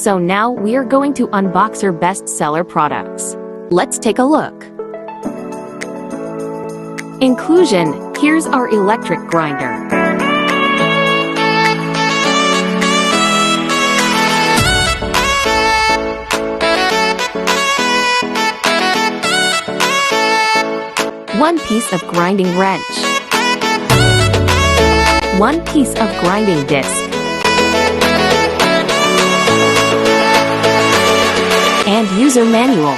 So now we are going to unbox our bestseller products. Let's take a look. Inclusion: here's our electric grinder. One piece of grinding wrench. One piece of grinding disc. And user manual.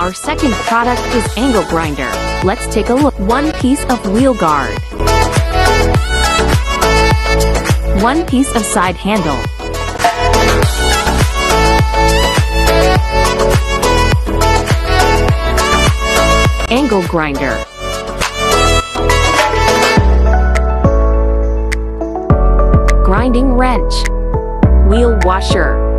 Our second product is angle grinder. Let's take a look. One piece of wheel guard. One piece of side handle. Angle grinder. Grinding wrench. Wheel washer.